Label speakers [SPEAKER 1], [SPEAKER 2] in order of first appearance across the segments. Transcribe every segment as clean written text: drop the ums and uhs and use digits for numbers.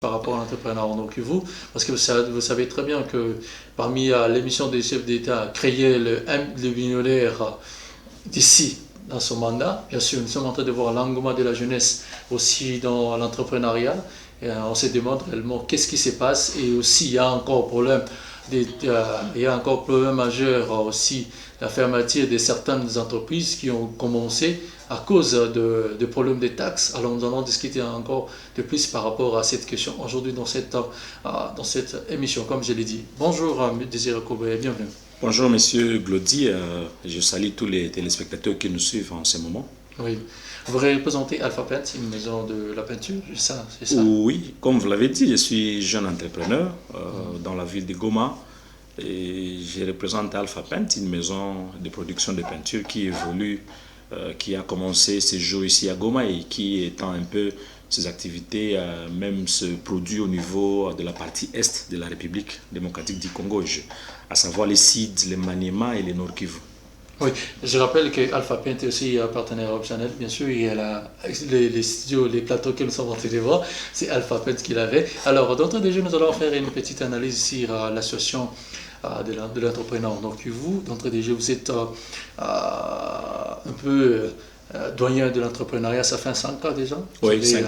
[SPEAKER 1] par rapport à l'entrepreneuriat en Nord Kivu, parce que vous savez très bien que parmi l'émission des chefs d'État, créer le millionnaire d'ici, dans son mandat, bien sûr, nous sommes en train de voir l'engouement de la jeunesse aussi dans l'entrepreneuriat, et on se demande réellement qu'est-ce qui se passe, et aussi il y a encore problème, il y a encore problème majeur aussi, la fermeture de certaines entreprises qui ont commencé à cause de problèmes de taxes. Alors nous allons discuter encore de plus par rapport à cette question aujourd'hui dans cette émission, comme je l'ai dit. Bonjour, Désiré Koubé, bienvenue.
[SPEAKER 2] Bonjour Monsieur Glody, je salue tous les téléspectateurs qui nous suivent en ce moment.
[SPEAKER 1] Oui. Vous représentez Alpha Paint, une maison de la peinture, c'est ça?
[SPEAKER 2] Oui, comme vous l'avez dit, je suis jeune entrepreneur dans la ville de Goma et je représente Alpha Paint, une maison de production de peinture qui évolue, qui a commencé ses jours ici à Goma et qui étend un peu ses activités, même se produit au niveau de la partie est de la République démocratique du Congo, à savoir les SID, les Maniema et les Nord Kivu.
[SPEAKER 1] Oui, je rappelle que Alpha Paint est aussi partenaire optionnel, bien sûr, il y a les studios, les plateaux que nous sommes en train de voir, c'est Alpha Paint qui l'avait. Alors, d'entrée de jeu, nous allons faire une petite analyse sur la situation de l'entrepreneur. Donc, vous, d'entrée de jeu, vous êtes un peu doyen de l'entrepreneuriat, ça fait 5 ans déjà.
[SPEAKER 2] Oui, 5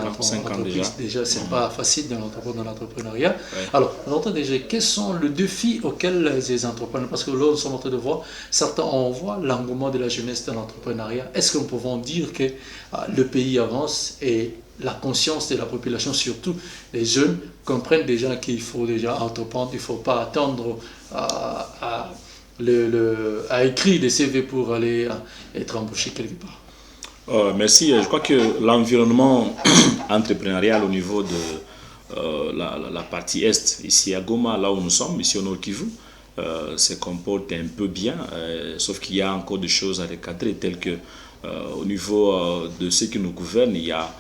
[SPEAKER 2] ans déjà.
[SPEAKER 1] Déjà, c'est pas facile dans l'entrepreneuriat.
[SPEAKER 2] Ouais.
[SPEAKER 1] Alors, d'entrée de jeu, quels sont les défis auxquels les entrepreneurs, parce que là, nous sommes en train de voir, certains, on voit l'engouement de la jeunesse dans l'entrepreneuriat. Est-ce que nous pouvons dire que le pays avance et la conscience de la population, surtout les jeunes, comprennent déjà qu'il faut déjà entreprendre, il ne faut pas attendre à écrire des CV pour aller être embauché quelque part?
[SPEAKER 2] Merci. Je crois que l'environnement entrepreneurial au niveau de la partie est, ici à Goma, là où nous sommes, ici au Nord Kivu, se comporte un peu bien, sauf qu'il y a encore des choses à recadrer, telles que au niveau de ceux qui nous gouvernent, il y a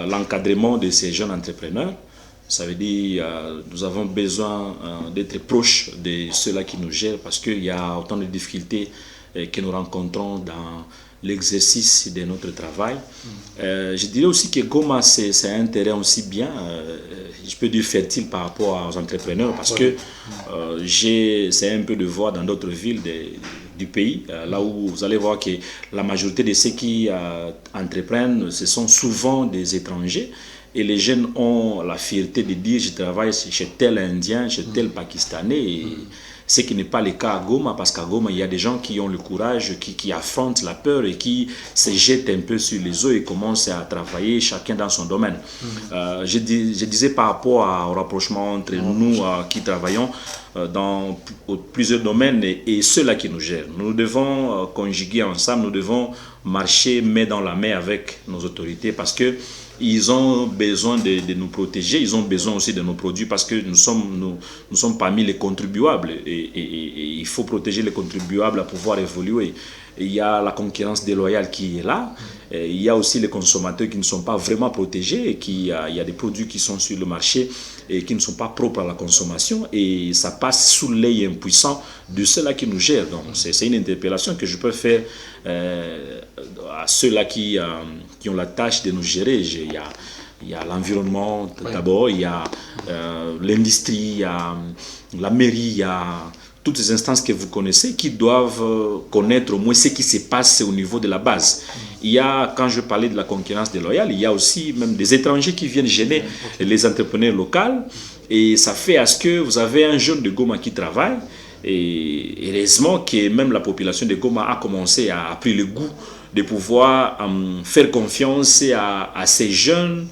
[SPEAKER 2] l'encadrement de ces jeunes entrepreneurs. Ça veut dire nous avons besoin d'être proches de ceux-là qui nous gèrent parce qu'il y a autant de difficultés que nous rencontrons dans l'exercice de notre travail. Je dirais aussi que Goma, c'est un terrain aussi bien, je peux dire fertile par rapport aux entrepreneurs parce que c'est un peu de voir dans d'autres villes du pays, là où vous allez voir que la majorité de ceux qui entreprennent, ce sont souvent des étrangers. Et les jeunes ont la fierté de dire je travaille chez tel Indien, chez tel Pakistanais. Et ce qui n'est pas le cas à Goma, parce qu'à Goma, il y a des gens qui ont le courage, qui affrontent la peur et qui se jettent un peu sur les eaux et commencent à travailler chacun dans son domaine. Je disais par rapport au rapprochement entre nous qui travaillons dans plusieurs domaines et ceux-là qui nous gèrent. Nous devons conjuguer ensemble, nous devons marcher main dans la main avec nos autorités parce que ils ont besoin de nous protéger, ils ont besoin aussi de nos produits parce que nous sommes parmi les contribuables et il faut protéger les contribuables à pouvoir évoluer. Et il y a la concurrence déloyale qui est là, et il y a aussi les consommateurs qui ne sont pas vraiment protégés, et il y a des produits qui sont sur le marché et qui ne sont pas propres à la consommation et ça passe sous l'œil impuissant de ceux-là qui nous gèrent. Donc c'est une interpellation que je peux faire à ceux-là qui ont la tâche de nous gérer. Il y a l'environnement d'abord, il y a l'industrie, il y a la mairie, il y a toutes les instances que vous connaissez qui doivent connaître au moins ce qui se passe au niveau de la base. Il y a, quand je parlais de la concurrence déloyale, il y a aussi même des étrangers qui viennent gêner les entrepreneurs locaux et ça fait à ce que vous avez un jeune de Goma qui travaille et heureusement que même la population de Goma a commencé à prendre le goût de pouvoir faire confiance à ces jeunes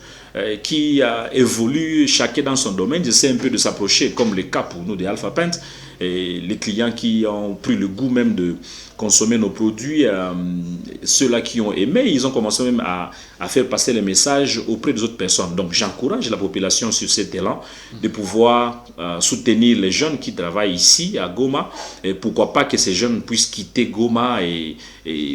[SPEAKER 2] qui évoluent chacun dans son domaine. J'essaie un peu de s'approcher, comme le cas pour nous de Alpha Paint, et les clients qui ont pris le goût même de consommer nos produits, ceux-là qui ont aimé, ils ont commencé même à faire passer les messages auprès des autres personnes. Donc j'encourage la population sur cet élan de pouvoir soutenir les jeunes qui travaillent ici à Goma, et pourquoi pas que ces jeunes puissent quitter Goma et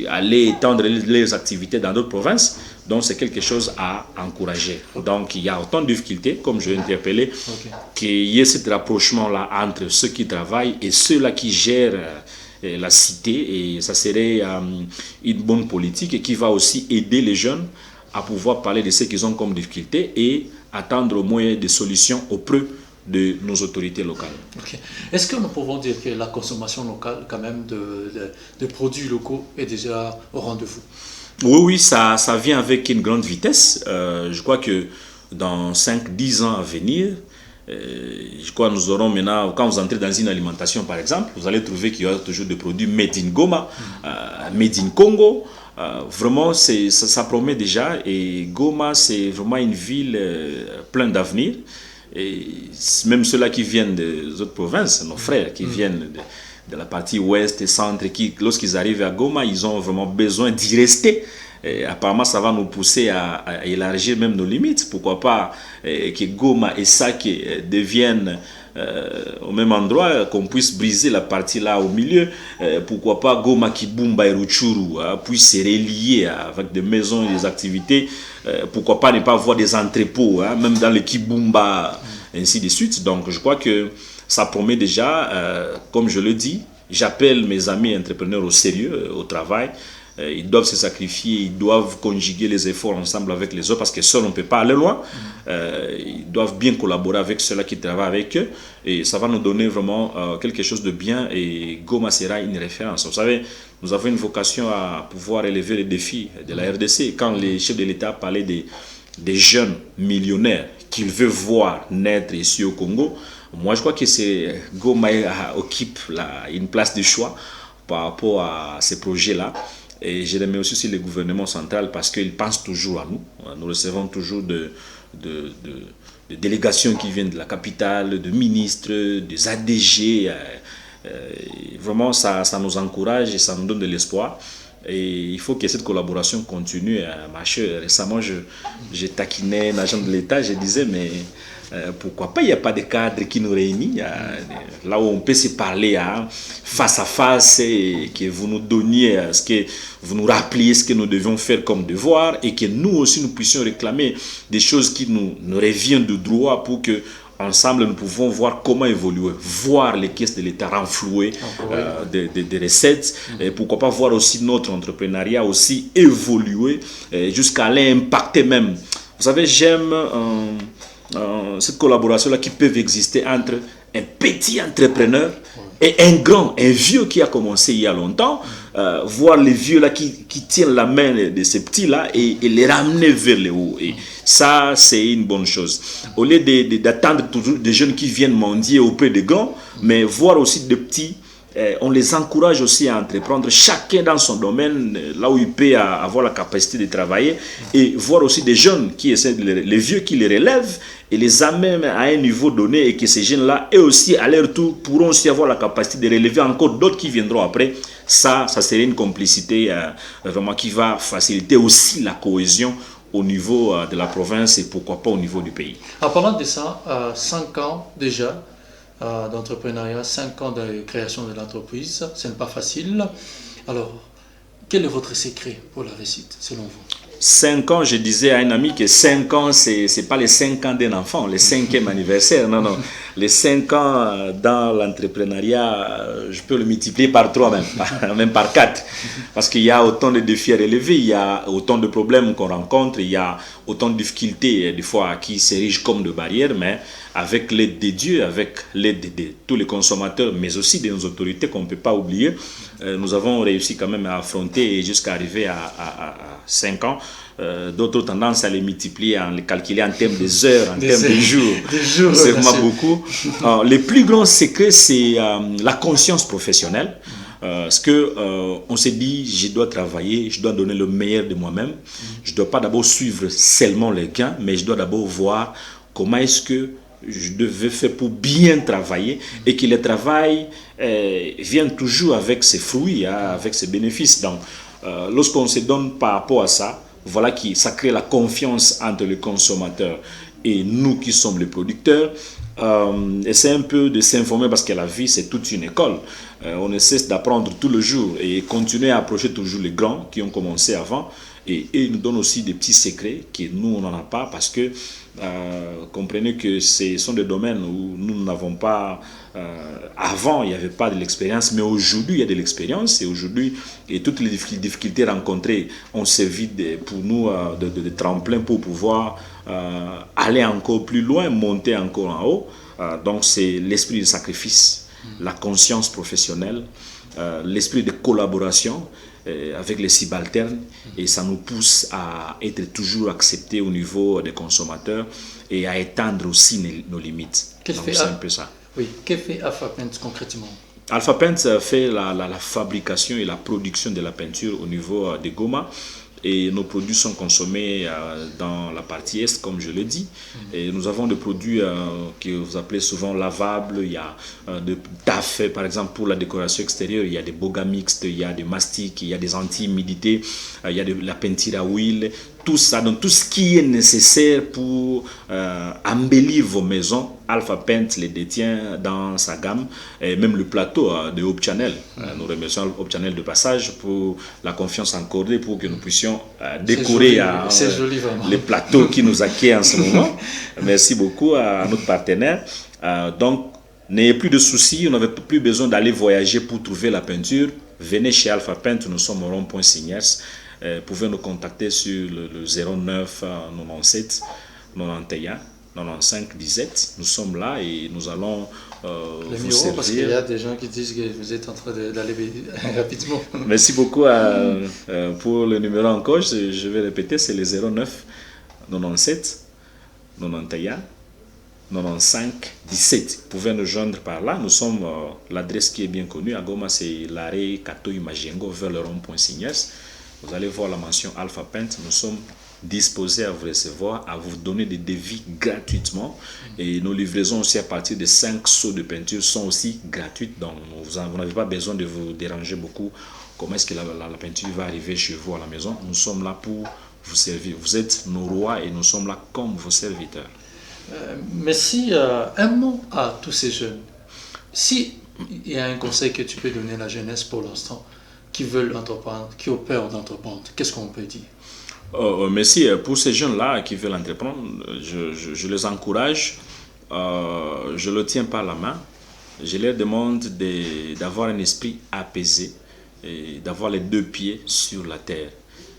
[SPEAKER 2] aller étendre leurs activités dans d'autres provinces. Donc c'est quelque chose à encourager. Donc il y a autant de difficultés, comme je l'ai interpellé, qu'il y ait cet rapprochement-là entre ceux qui travaillent et ceux-là qui gèrent la cité, et ça serait une bonne politique et qui va aussi aider les jeunes à pouvoir parler de ce qu'ils ont comme difficulté et attendre au moins des solutions auprès de nos autorités locales.
[SPEAKER 1] Okay. Est-ce que nous pouvons dire que la consommation locale quand même de produits locaux est déjà au rendez-vous?
[SPEAKER 2] Oui, ça vient avec une grande vitesse. Je crois que dans 5-10 ans à venir, je crois que nous aurons maintenant, quand vous entrez dans une alimentation par exemple, vous allez trouver qu'il y aura toujours des produits made in Goma, made in Congo. Vraiment, ça promet déjà. Et Goma, c'est vraiment une ville pleine d'avenir. Et même ceux-là qui viennent des autres provinces, nos frères qui viennent de la partie ouest et centre, qui, lorsqu'ils arrivent à Goma, ils ont vraiment besoin d'y rester. Et apparemment, ça va nous pousser à élargir même nos limites. Pourquoi pas que Goma et Sake deviennent au même endroit, qu'on puisse briser la partie là au milieu. Pourquoi pas Goma, Kibumba et Rutshuru puissent se relier avec des maisons et des activités. Pourquoi pas ne pas avoir des entrepôts, même dans le Kibumba, ainsi de suite. Donc, je crois que ça promet déjà, comme je le dis, j'appelle mes amis entrepreneurs au sérieux, au travail. Ils doivent se sacrifier, ils doivent conjuguer les efforts ensemble avec les autres parce que seul on ne peut pas aller loin. Ils doivent bien collaborer avec ceux-là qui travaillent avec eux et ça va nous donner vraiment quelque chose de bien et Goma sera une référence. Vous savez, nous avons une vocation à pouvoir élever les défis de la RDC. Quand les chefs de l'État parlaient des jeunes millionnaires qu'ils veulent voir naître ici au Congo, moi je crois que Goma occupe une place de choix par rapport à ces projets-là. Et je remercie aussi le gouvernement central parce qu'il pense toujours à nous. Nous recevons toujours de délégations qui viennent de la capitale, de ministres, des ADG. Vraiment, ça nous encourage et ça nous donne de l'espoir. Et il faut que cette collaboration continue à marcher. Récemment, je taquinais un agent de l'État, je disais, mais pourquoi pas, il n'y a pas de cadre qui nous réunit, là où on peut se parler face à face et que vous nous donniez, ce que vous nous rappeliez ce que nous devions faire comme devoir et que nous aussi nous puissions réclamer des choses qui nous reviennent de droit pour que ensemble nous pouvons voir comment évoluer, voir les caisses de l'État renflouer des recettes, et pourquoi pas voir aussi notre entrepreneuriat aussi évoluer jusqu'à aller impacter même. Vous savez, j'aime cette collaboration-là qui peut exister entre un petit entrepreneur et un grand, un vieux qui a commencé il y a longtemps, voir les vieux-là qui tiennent la main de ces petits-là et les ramener vers le haut. Et ça, c'est une bonne chose. Au lieu d'attendre toujours des jeunes qui viennent mendier auprès des grands, mais voir aussi des petits, on les encourage aussi à entreprendre, chacun dans son domaine, là où il peut avoir la capacité de travailler, et voir aussi des jeunes qui essaient, les vieux qui les relèvent et les amènent à un niveau donné, et que ces jeunes-là, eux aussi, à leur tour, pourront aussi avoir la capacité de relever encore d'autres qui viendront après. Ça serait une complicité vraiment qui va faciliter aussi la cohésion au niveau de la province et pourquoi pas au niveau du pays.
[SPEAKER 1] En parlant de ça, 5 ans déjà d'entrepreneuriat, 5 ans de création de l'entreprise, ce n'est pas facile. Alors, quel est votre secret pour la réussite, selon vous?
[SPEAKER 2] 5 ans, je disais à un ami que 5 ans, c'est pas les 5 ans d'un enfant, le 5e anniversaire. Non, non. Les 5 ans dans l'entrepreneuriat, je peux le multiplier par 3 même, même par 4. Parce qu'il y a autant de défis à relever, il y a autant de problèmes qu'on rencontre, il y a autant de difficultés, des fois, qui s'érigent comme de barrières, mais avec l'aide de Dieu, avec l'aide de tous les consommateurs, mais aussi de nos autorités qu'on ne peut pas oublier, nous avons réussi quand même à affronter jusqu'à arriver à 5 ans. D'autres ont tendance à les multiplier, à les calculer en termes des heures, en termes de jours. C'est vraiment beaucoup. Le plus grand secret, c'est la conscience professionnelle. Parce qu'on s'est dit, je dois travailler, je dois donner le meilleur de moi-même. Je ne dois pas d'abord suivre seulement les gains, mais je dois d'abord voir comment est-ce que je devais faire pour bien travailler et que le travail vienne toujours avec ses fruits, avec ses bénéfices. Donc, lorsqu'on se donne par rapport à ça, voilà ça crée la confiance entre le consommateur et nous qui sommes les producteurs. Et c'est un peu de s'informer parce que la vie, c'est toute une école. On ne cesse d'apprendre tout le jour et continuer à approcher toujours les grands qui ont commencé avant Et ils nous donnent aussi des petits secrets que nous, on n'en a pas parce que comprenez que ce sont des domaines où nous n'avons pas... avant, il n'y avait pas de l'expérience, mais aujourd'hui, il y a de l'expérience. Et aujourd'hui, et toutes les difficultés rencontrées ont servi pour nous de tremplin pour pouvoir aller encore plus loin, monter encore en haut. Donc, c'est l'esprit de sacrifice, la conscience professionnelle, l'esprit de collaboration avec les subalternes, et ça nous pousse à être toujours acceptés au niveau des consommateurs et à étendre aussi nos limites. Donc c'est un peu ça.
[SPEAKER 1] Oui, que fait Alpha Paint concrètement?
[SPEAKER 2] Alpha Paint fait la fabrication et la production de la peinture au niveau de Goma. Et nos produits sont consommés dans la partie est, comme je l'ai dit. Et nous avons des produits que vous appelez souvent lavables. Il y a de taf, par exemple, pour la décoration extérieure. Il y a des bogas mixtes, il y a des mastiques, il y a des anti-humidité, il y a de la peinture à huile. Tout ça, donc tout ce qui est nécessaire pour embellir vos maisons, Alpha Paint les détient dans sa gamme, et même le plateau de Hope Channel. Nous remercions Hope Channel de passage pour la confiance accordée pour que nous puissions décorer les plateaux qui nous accueillent en ce moment. Merci beaucoup à notre partenaire. Donc, n'ayez plus de soucis, vous n'avez plus besoin d'aller voyager pour trouver la peinture. Venez chez Alpha Paint, nous sommes au rond-point Signes. Vous pouvez nous contacter sur le 09 97 91 95 17. Nous sommes là et nous allons vous servir.
[SPEAKER 1] Parce qu'il y a des gens qui disent que vous êtes en train d'aller rapidement.
[SPEAKER 2] Merci beaucoup pour le numéro encore. Je vais répéter, c'est le 09 97 91 95 17. Vous pouvez nous joindre par là. Nous sommes l'adresse qui est bien connue. À Goma, c'est l'arrêt Katoy Majengo vers le rond-point Signes. Vous allez voir la mention Alpha Paint. Nous sommes disposés à vous recevoir, à vous donner des devis gratuitement. Et nos livraisons aussi à partir de 5 seaux de peinture sont aussi gratuites. Donc vous n'avez pas besoin de vous déranger beaucoup. Comment est-ce que la peinture va arriver chez vous à la maison? Nous sommes là pour vous servir. Vous êtes nos rois et nous sommes là comme vos serviteurs.
[SPEAKER 1] Merci. Un mot à tous ces jeunes. Si il y a un conseil que tu peux donner à la jeunesse pour l'instant, qui veulent entreprendre, qui ont peur d'entreprendre, qu'est-ce qu'on peut dire?
[SPEAKER 2] Merci. Pour ces jeunes-là qui veulent entreprendre, je les encourage, je ne le tiens par la main, je leur demande d'avoir un esprit apaisé et d'avoir les deux pieds sur la terre.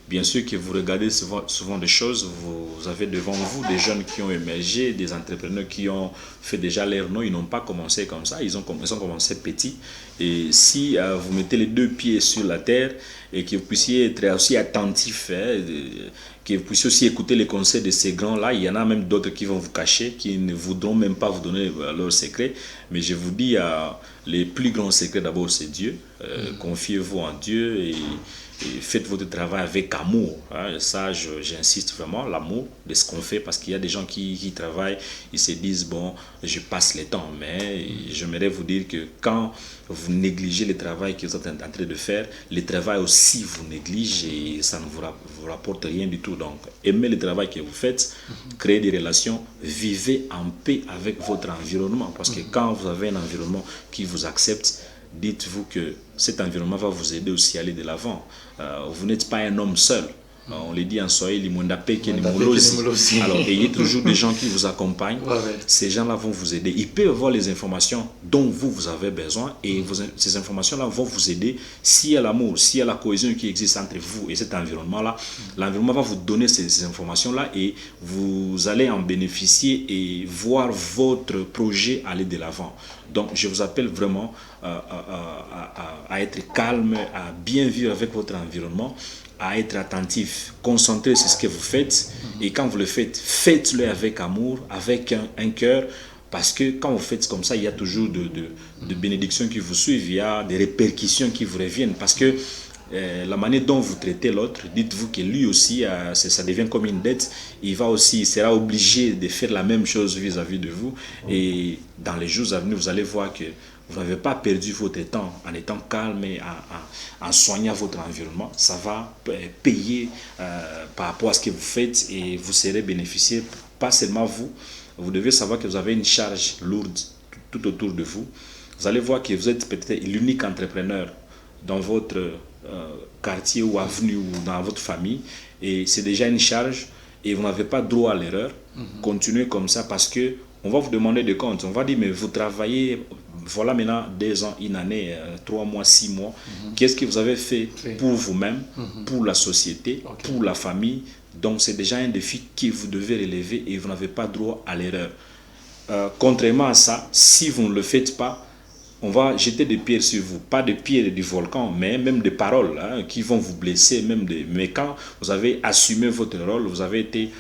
[SPEAKER 2] Bien sûr que vous regardez souvent des choses, vous avez devant vous des jeunes qui ont émergé, des entrepreneurs qui ont fait déjà leur nom, ils n'ont pas commencé comme ça, ils ont commencé petits. Et si vous mettez les deux pieds sur la terre et que vous puissiez être aussi attentif, que vous puissiez aussi écouter les conseils de ces grands-là, il y en a même d'autres qui vont vous cacher, qui ne voudront même pas vous donner leurs secrets. Mais je vous dis, les plus grands secrets d'abord c'est Dieu. Confiez-vous en Dieu et faites votre travail avec amour. Ça, j'insiste vraiment, l'amour de ce qu'on fait, parce qu'il y a des gens qui travaillent, ils se disent, bon, je passe le temps. Mais j'aimerais vous dire que quand vous négligez le travail que vous êtes en train de faire, le travail aussi vous néglige et ça ne vous rapporte rien du tout. Donc, aimez le travail que vous faites, créez des relations, vivez en paix avec votre environnement. Parce que quand vous avez un environnement qui vous accepte, dites-vous que cet environnement va vous aider aussi à aller de l'avant. Vous n'êtes pas un homme seul. On le dit en Swahili, alors ayez toujours des gens qui vous accompagnent. Ces gens-là vont vous aider. Ils peuvent avoir les informations dont vous avez besoin et ces informations-là vont vous aider. S'il y a l'amour, s'il y a la cohésion qui existe entre vous et cet environnement-là, l'environnement va vous donner ces informations-là et vous allez en bénéficier et voir votre projet aller de l'avant. Donc je vous appelle vraiment à être calme, à bien vivre avec votre environnement, à être attentif, concentré sur ce que vous faites. Et quand vous le faites, faites-le avec amour, avec un cœur, parce que quand vous faites comme ça, il y a toujours de bénédictions qui vous suivent, il y a des répercussions qui vous reviennent, parce que la manière dont vous traitez l'autre, dites-vous que lui aussi, ça devient comme une dette, il sera obligé de faire la même chose vis-à-vis de vous. Et dans les jours à venir, vous allez voir que vous n'avez pas perdu votre temps en étant calme et en soignant votre environnement. Ça va payer par rapport à ce que vous faites et vous serez bénéficié, pas seulement vous. Vous devez savoir que vous avez une charge lourde tout autour de vous. Vous allez voir que vous êtes peut-être l'unique entrepreneur dans votre quartier ou avenue ou dans votre famille, et c'est déjà une charge et vous n'avez pas droit à l'erreur. Continuez comme ça parce que on va vous demander des comptes. On va dire, mais vous travaillez, voilà maintenant 2 ans, une année, 3 mois, 6 mois. Qu'est-ce que vous avez fait pour vous-même, pour la société, pour la famille? Donc c'est déjà un défi que vous devez relever et vous n'avez pas droit à l'erreur. Contrairement à ça, si vous ne le faites pas, on va jeter des pierres sur vous. Pas des pierres du volcan, mais même des paroles qui vont vous blesser. Mais quand vous avez assumé votre rôle, vous avez été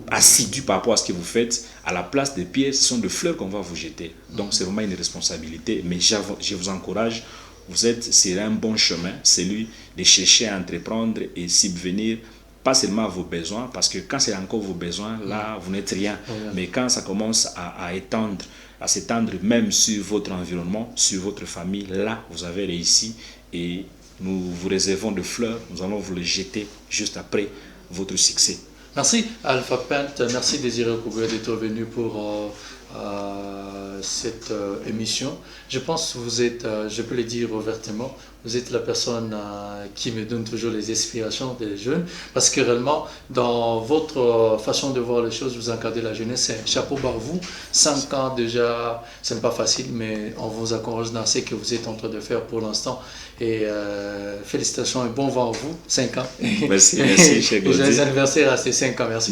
[SPEAKER 2] assidu par rapport à ce que vous faites, à la place des pierres, ce sont des fleurs qu'on va vous jeter. Donc c'est vraiment une responsabilité. Mais je vous encourage, vous êtes sur un bon chemin, celui de chercher à entreprendre et subvenir pas seulement à vos besoins, parce que quand c'est encore vos besoins, là, vous n'êtes rien. Mais quand ça commence à s'étendre même sur votre environnement, sur votre famille, là, vous avez réussi et nous vous réservons de fleurs, nous allons vous les jeter juste après votre succès.
[SPEAKER 1] Merci Alpha Pent, merci Désiré Kouboué d'être venu pour cette émission. Je pense que vous êtes, je peux le dire ouvertement, vous êtes la personne qui me donne toujours les inspirations des jeunes, parce que réellement, dans votre façon de voir les choses, vous encadrez la jeunesse, c'est un chapeau bas vous. 5 ans déjà, ce n'est pas facile, mais on vous encourage dans ce que vous êtes en train de faire pour l'instant. Et félicitations et bon vent à vous, 5 ans.
[SPEAKER 2] Merci, merci, cher Gauthier.
[SPEAKER 1] Les anniversaires à ces 5 ans, merci.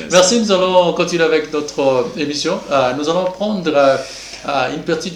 [SPEAKER 2] Merci,
[SPEAKER 1] nous allons continuer avec notre émission. Nous allons prendre une petite